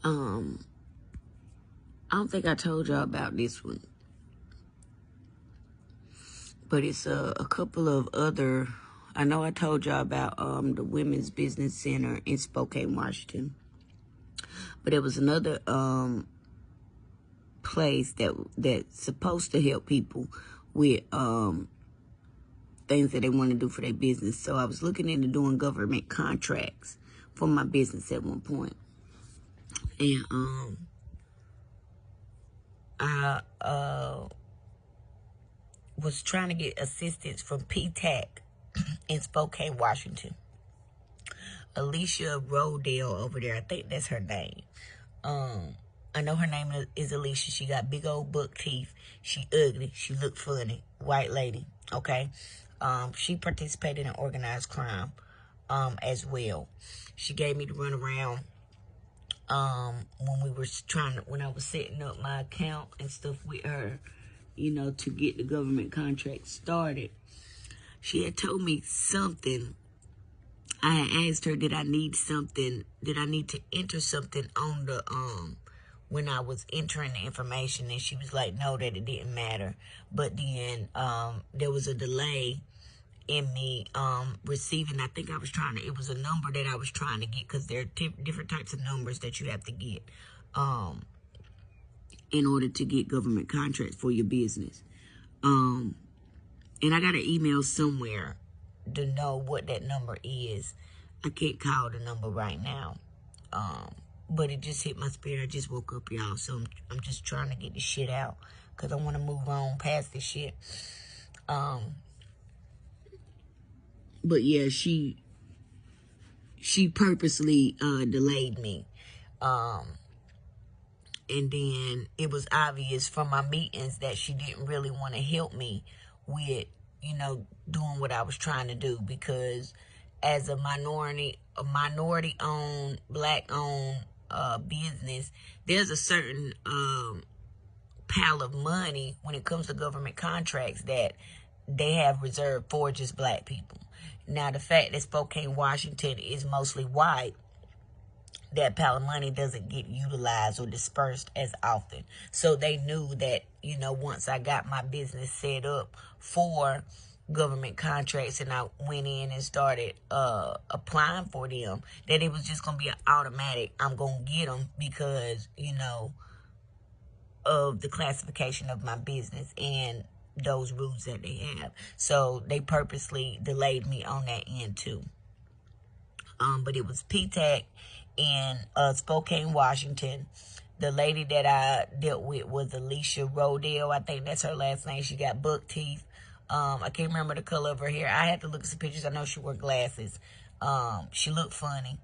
I don't think I told y'all about this one, but it's a couple of other. I know I told y'all about the Women's Business Center in Spokane, Washington, but it was another place that's supposed to help people with things that they want to do for their business. So I was looking into doing government contracts for my business at one point, and I was trying to get assistance from Ptac in Spokane, Washington. Alicia Rodale over there, I think that's her name. I know her name is Alicia. She got big old buck teeth. She ugly. She look funny. White lady. Okay. She participated in organized crime as well. She gave me to run around when I was setting up my account and stuff with her, you know, to get the government contract started. She had told me something. I had asked her, did I need to enter something on the when I was entering the information, and she was like, no, that it didn't matter. But then there was a delay in me receiving. I think it was a number that I was trying to get, because there are different types of numbers that you have to get in order to get government contracts for your business. And I got an email somewhere to know what that number is. I can't call the number right now. But it just hit my spirit. I just woke up, y'all. So I'm just trying to get this shit out, because I want to move on past this shit. But yeah, she purposely delayed me. And then it was obvious from my meetings that she didn't really want to help me with, you know, doing what I was trying to do, because as a minority-owned, black-owned business, there's a certain pile of money when it comes to government contracts that they have reserved for just black people. Now, the fact that Spokane, Washington is mostly white, that pile of money doesn't get utilized or dispersed as often. So they knew that, you know, once I got my business set up for government contracts and I went in and started applying for them, that it was just going to be an automatic, I'm going to get them, because, you know, of the classification of my business and those rules that they have. So they purposely delayed me on that end too. But it was Ptac in Spokane, Washington. The lady that I dealt with was Alicia Rodale. I think that's her last name. She got buck teeth. I can't remember the color of her hair. I had to look at some pictures. I know she wore glasses. She looked funny.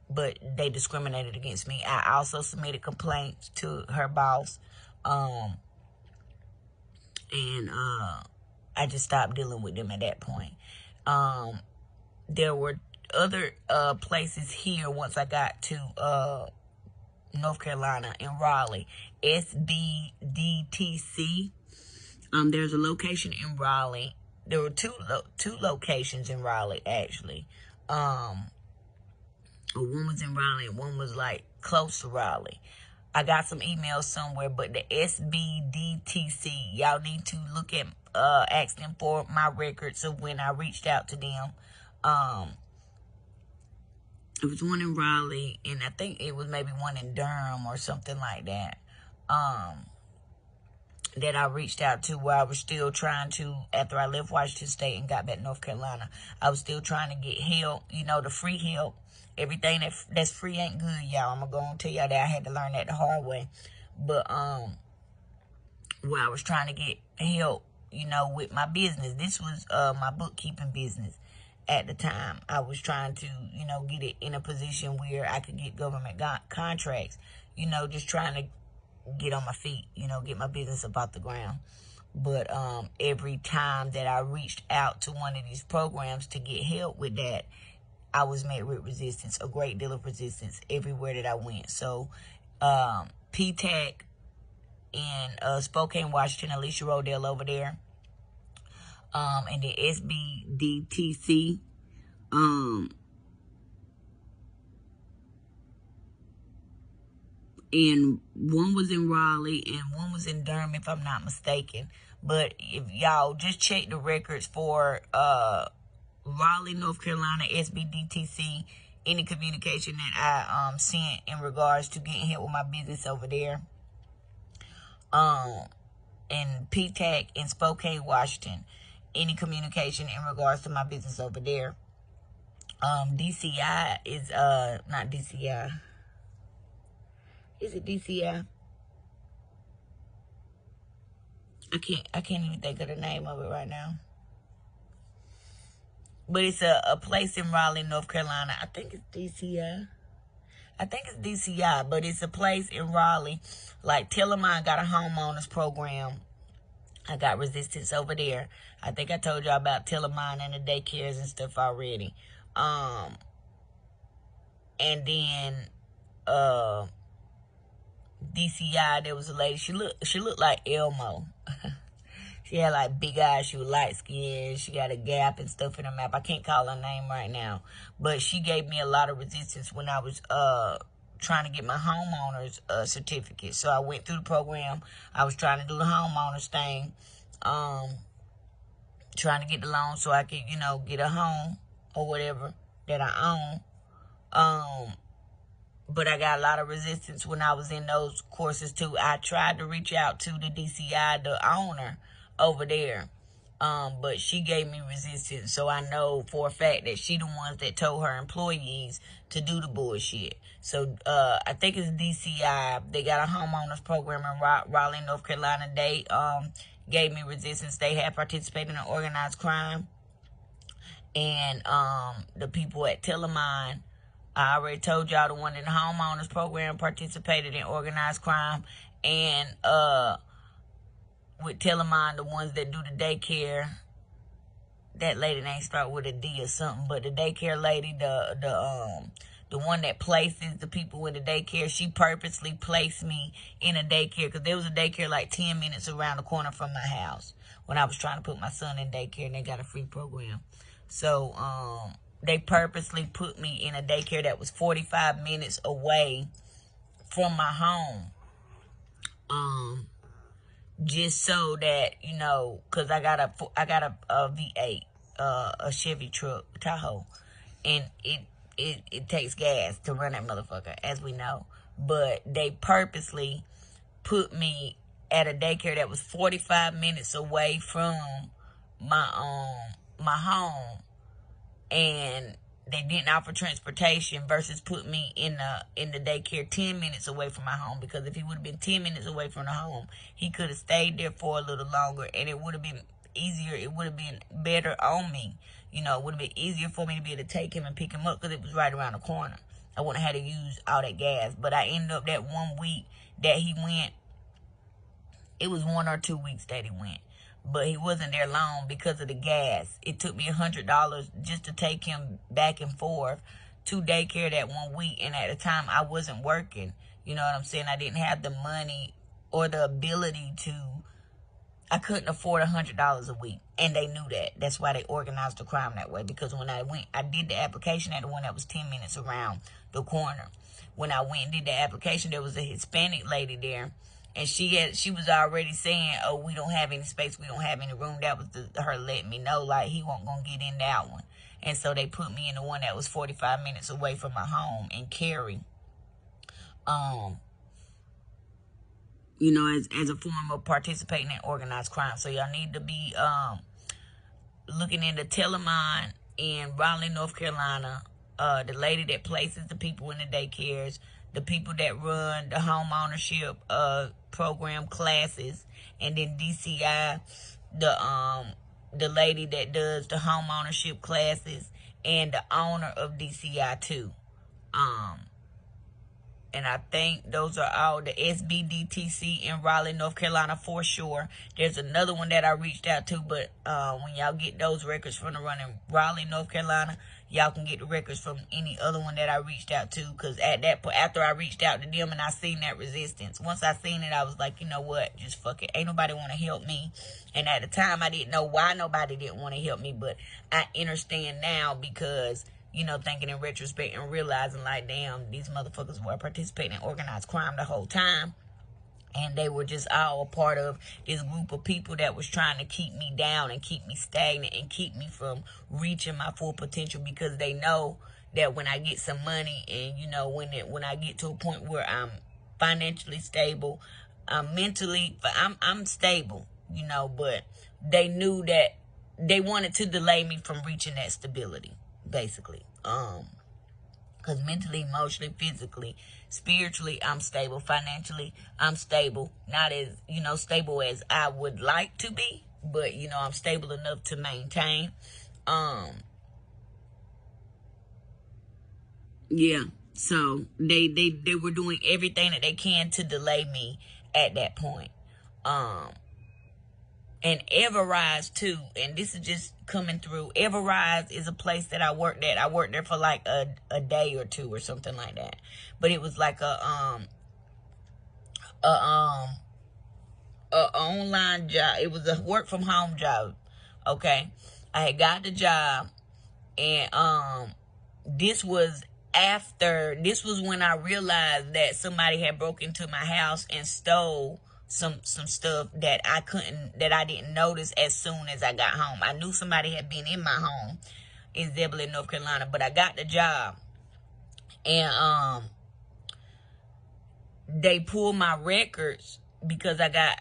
But they discriminated against me. I also submitted complaints to her boss. And I just stopped dealing with them at that point. There were other places here once I got to North Carolina in Raleigh. Sbdtc. There's a location in Raleigh. There were two locations in Raleigh, actually. One was in Raleigh and one was like close to Raleigh. I got some emails somewhere, but the Sbdtc, y'all need to look at, ask them for my records of when I reached out to them. It was one in Raleigh, and I think it was maybe one in Durham or something like that. That I reached out to, where I was still trying to, after I left Washington State and got back to North Carolina, I was still trying to get help, you know, the free help. Everything that's free ain't good, y'all. I'm going to go and tell y'all that I had to learn that the hard way. But where I was trying to get help, you know, with my business. This was my bookkeeping business at the time. I was trying to, you know, get it in a position where I could get government contracts, you know, just trying to get on my feet, you know, get my business up off the ground. But every time that I reached out to one of these programs to get help with that, I was met with resistance, a great deal of resistance everywhere that I went. So Ptac in Spokane, Washington, Alicia Rodale over there, and the Sbdtc, and one was in Raleigh and one was in Durham, if I'm not mistaken. But if y'all just check the records for Raleigh, North Carolina, Sbdtc, any communication that I sent in regards to getting help with my business over there. In Ptac in Spokane, Washington, any communication in regards to my business over there. DCI is not DCI. Is it DCI? I can't even think of the name of it right now. But it's a place in Raleigh, North Carolina. I think it's DCI. I think it's DCI, but it's a place in Raleigh. Like Telamon got a homeowners program. I got resistance over there. I think I told y'all about Telamon and the daycares and stuff already. And then DCI, there was a lady. She looked like Elmo. She had like big eyes. She was light skinned. She got a gap and stuff in her mouth. I can't call her name right now, but she gave me a lot of resistance when I was trying to get my homeowners certificate. So I went through the program. I was trying to do the homeowners thing, trying to get the loan so I could, get a home or whatever that I own. But I got a lot of resistance when I was in those courses too. I tried to reach out to the DCI, the owner over there, but she gave me resistance. So I know for a fact that she the ones that told her employees to do the bullshit. So I think it's DCI. They got a homeowners program in Raleigh, North Carolina. They gave me resistance. They had participated in organized crime. And the people at Telamon, I already told y'all, the one in the homeowners program participated in organized crime. And with Telamon, the ones that do the daycare, that lady name start with a D or something, but the daycare lady, the one that places the people in the daycare, she purposely placed me in a daycare because there was a daycare like 10 minutes around the corner from my house when I was trying to put my son in daycare, and they got a free program. So they purposely put me in a daycare that was 45 minutes away from my home. Just so that, because I got a V8, a Chevy truck, Tahoe, and it takes gas to run that motherfucker, as we know. But they purposely put me at a daycare that was 45 minutes away from my home, and they didn't offer transportation versus put me in the daycare 10 minutes away from my home, because if he would have been 10 minutes away from the home, he could have stayed there for a little longer, and it would have been easier. It would have been better on me. It would have been easier for me to be able to take him and pick him up because it was right around the corner. I wouldn't have had to use all that gas. But I ended up that 1 week that he went, it was 1 or 2 weeks that he went. But he wasn't there long because of the gas. It took me $100 just to take him back and forth to daycare that 1 week. And at the time, I wasn't working. You know what I'm saying? I didn't have the money or the ability to. I couldn't afford $100 a week. And they knew that. That's why they organized the crime that way. Because when I went, I did the application at the one that was 10 minutes around the corner. When I went and did the application, there was a Hispanic lady there. And she was already saying, oh, we don't have any space. We don't have any room. That was her letting me know, like, he wasn't going to get in that one. And so they put me in the one that was 45 minutes away from my home in Cary. As a form of participating in organized crime. So y'all need to be looking into Telamon in Raleigh, North Carolina. The lady that places the people in the daycares, the people that run the home ownership program classes, and then DCI, the lady that does the home ownership classes, and the owner of DCI too. And I think those are all the Sbdtc in Raleigh, North Carolina for sure. There's another one that I reached out to, but when y'all get those records from the run in Raleigh, North Carolina, y'all can get the records from any other one that I reached out to. Because at that point, after I reached out to them and I seen that resistance, once I seen it, I was like, you know what? Just fuck it. Ain't nobody want to help me. And at the time, I didn't know why nobody didn't want to help me. But I understand now because you know, thinking in retrospect and realizing like, damn, these motherfuckers were participating in organized crime the whole time. And they were just all a part of this group of people that was trying to keep me down and keep me stagnant and keep me from reaching my full potential, because they know that when I get some money and, you know, when I get to a point where I'm financially stable, I'm mentally, I'm stable, you know, but they knew that they wanted to delay me from reaching that stability, basically. Because mentally, emotionally, physically, spiritually, I'm stable. Financially, I'm stable. Not as, you know, stable as I would like to be, but, you know, I'm stable enough to maintain. Yeah. So they were doing everything that they can to delay me at that point. And Everrise too, and this is just coming through. Everrise is a place that I worked at. I worked there for like a day or two or something like that. But it was like a online job. It was a work from home job. Okay. I had got the job, and this was when I realized that somebody had broke into my house and stole some stuff that I didn't notice as soon as I got home. I knew somebody had been in my home in Zebulon, North Carolina, but I got the job, and they pulled my records because I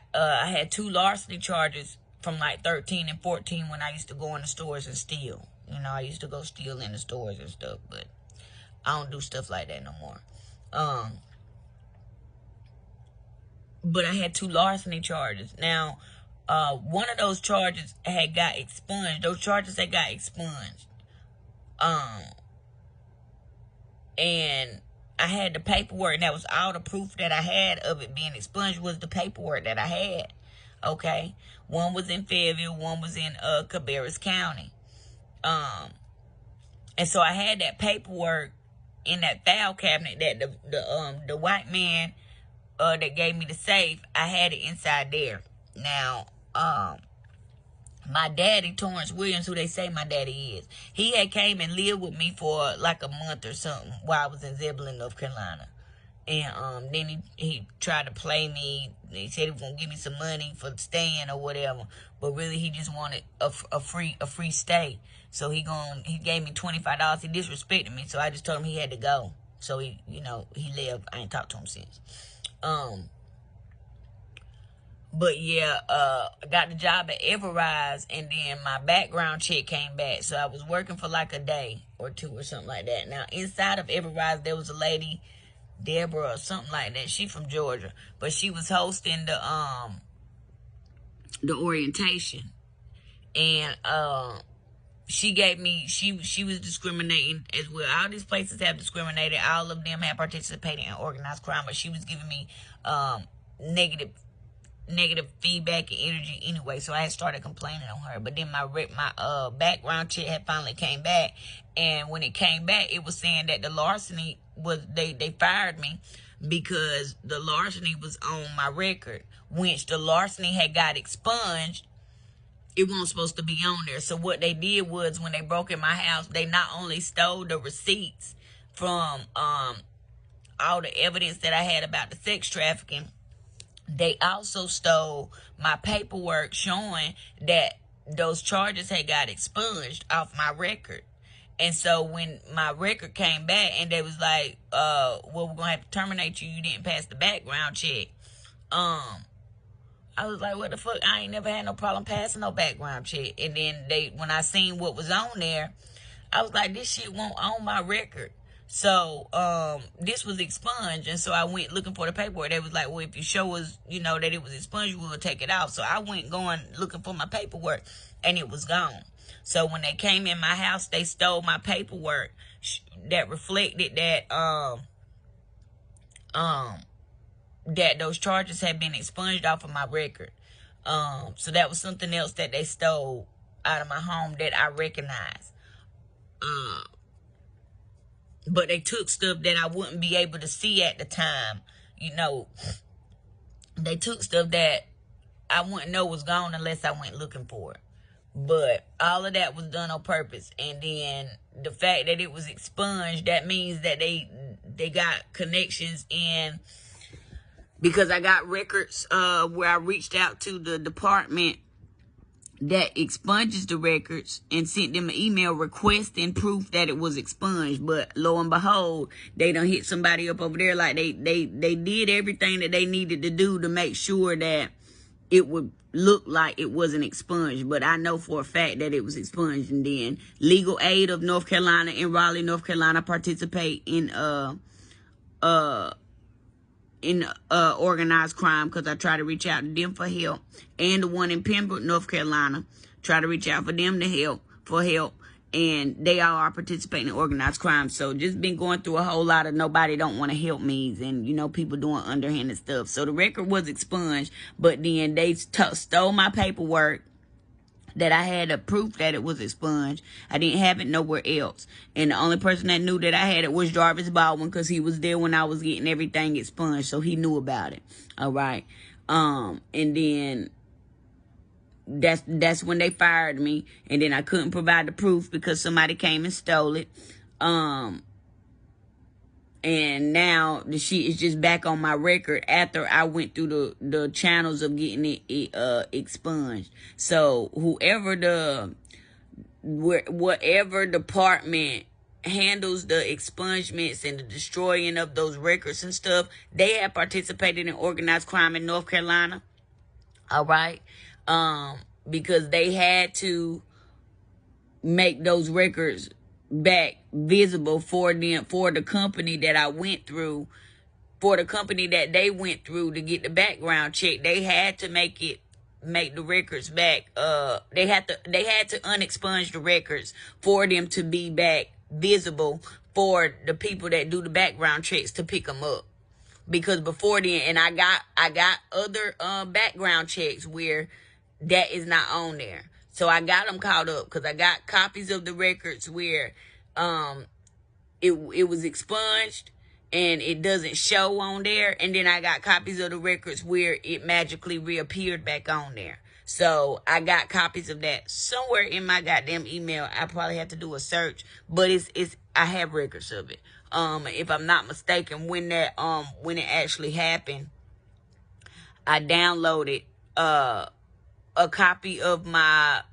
had 2 larceny charges from like 13 and 14 when I used to go in the stores and steal. You know, I used to go steal in the stores and stuff, but I don't do stuff like that no more. But I had 2 larceny charges. Now, one of those charges had got expunged. Those charges had got expunged. And I had the paperwork, and that was all the proof that I had of it being expunged was the paperwork that I had. Okay? One was in Fayetteville, one was in Cabarrus County. And so I had that paperwork in that file cabinet that the white man that gave me the safe. I had it inside there. Now, my daddy, Torrance Williams, who they say my daddy is, he had came and lived with me for like a month or something while I was in Zebulon, North Carolina. And then he tried to play me. He said he was gonna give me some money for staying or whatever, but really he just wanted a free stay. So he gave me $25. He disrespected me, so I just told him he had to go. So he left. I ain't talked to him since. But yeah, I got the job at Everrise, and then my background check came back. So I was working for like a day or two or something like that. Now, inside of Everrise, there was a lady, Deborah or something like that. She from Georgia, but she was hosting the orientation, and she gave me, she was discriminating as well. All these places have discriminated. All of them have participated in organized crime, but she was giving me negative feedback and energy anyway, so I had started complaining on her. But then my background check had finally came back, and when it came back, it was saying that the larceny was, they fired me because the larceny was on my record, which the larceny had got expunged. It wasn't supposed to be on there. So what they did was, when they broke in my house, they not only stole the receipts from all the evidence that I had about the sex trafficking, they also stole my paperwork showing that those charges had got expunged off my record. And so when my record came back and they was like, well, we're going to have to terminate you. You didn't pass the background check. I was like, what the fuck? I ain't never had no problem passing no background check. And then when I seen what was on there, I was like, this shit won't on my record. So, this was expunged, and so I went looking for the paperwork. They was like, well, if you show us, that it was expunged, we will take it out. So I went going looking for my paperwork, and it was gone. So when they came in my house, they stole my paperwork that reflected that, that those charges had been expunged off of my record. So that was something else that they stole out of my home that I recognized. But they took stuff that I wouldn't be able to see at the time. They took stuff that I wouldn't know was gone unless I went looking for it. But all of that was done on purpose. And then the fact that it was expunged, that means that they got connections in, because I got records where I reached out to the department that expunges the records and sent them an email requesting proof that it was expunged. But lo and behold, they done hit somebody up over there. Like they did everything that they needed to do to make sure that it would look like it wasn't expunged. But I know for a fact that it was expunged. And then Legal Aid of North Carolina in Raleigh, North Carolina participate in organized crime, because I try to reach out to them for help. And the one in Pembroke, North Carolina, try to reach out for them to help, and they all are participating in organized crime. So just been going through a whole lot of nobody don't want to help me, and people doing underhanded stuff. So the record was expunged, but then they stole my paperwork that I had a proof that it was expunged. I didn't have it nowhere else. And the only person that knew that I had it was Jarvis Baldwin, because he was there when I was getting everything expunged, so he knew about it. All right. And then that's when they fired me, and then I couldn't provide the proof because somebody came and stole it. And now the shit is just back on my record after I went through the channels of getting it expunged. So whatever department handles the expungements and the destroying of those records and stuff, they have participated in organized crime in North Carolina. All right. Because they had to make those records back visible for the company that I went through, for the company that they went through to get the background check. They had to make the records back. They had to unexpunge the records for them to be back visible for the people that do the background checks to pick them up. Because before then, and I got other background checks where that is not on there. So I got them caught up, because I got copies of the records where it was expunged and it doesn't show on there. And then I got copies of the records where it magically reappeared back on there. So I got copies of that somewhere in my goddamn email. I probably have to do a search, but I have records of it. If I'm not mistaken, when it actually happened, I downloaded a copy of a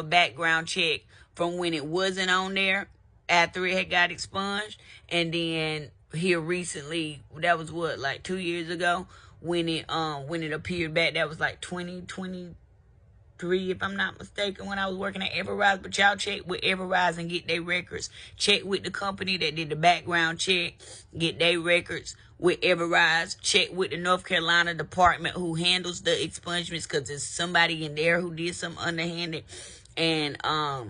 background check from when it wasn't on there after it had got expunged. And then here recently, that was like 2 years ago, when it appeared back. That was like 2023, if I'm not mistaken, when I was working at Everrise. But y'all check with Everrise and get their records. Check with the company that did the background check, get their records with Everrise. Check with the North Carolina department who handles the expungements, because there's somebody in there who did some underhanded. And I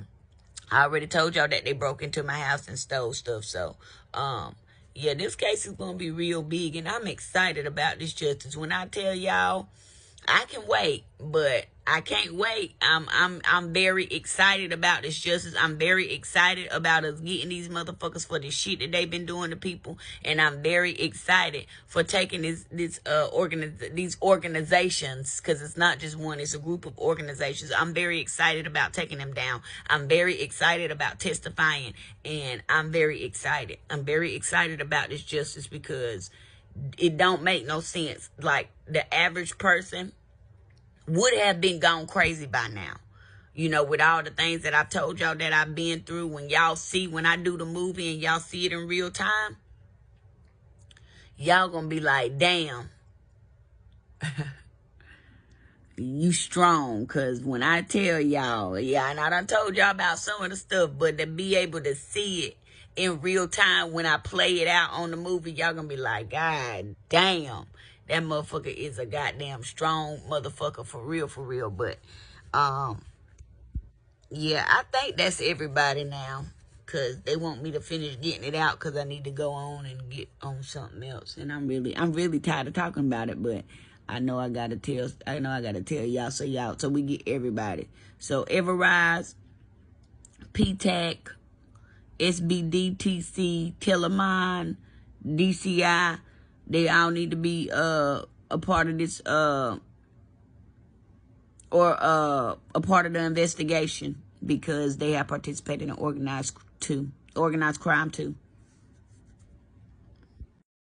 already told y'all that they broke into my house and stole stuff. So yeah, this case is gonna be real big, and I'm excited about this justice. When I tell y'all, I can wait, but I can't wait. I'm very excited about this justice. I'm very excited about us getting these motherfuckers for the shit that they've been doing to people, and I'm very excited for taking these organizations, because it's not just one; it's a group of organizations. I'm very excited about taking them down. I'm very excited about testifying, and I'm very excited. I'm very excited about this justice, because it don't make no sense. Like, the average person would have been gone crazy by now. With all the things that I've told y'all that I've been through. When I do the movie and y'all see it in real time, y'all gonna be like, damn, you strong. Because when I tell y'all, yeah, and I done told y'all about some of the stuff, but to be able to see it in real time when I play it out on the movie, y'all gonna be like, God damn, that motherfucker is a goddamn strong motherfucker, for real. But yeah, I think that's everybody now, because they want me to finish getting it out, because I need to go on and get on something else. And I'm really tired of talking about it, but I know I gotta tell y'all, so we get everybody. So Everrise, Ptac, Sbdtc, Telamon, DCI, they all need to be a part of this or a part of the investigation because they have participated in organized crime too.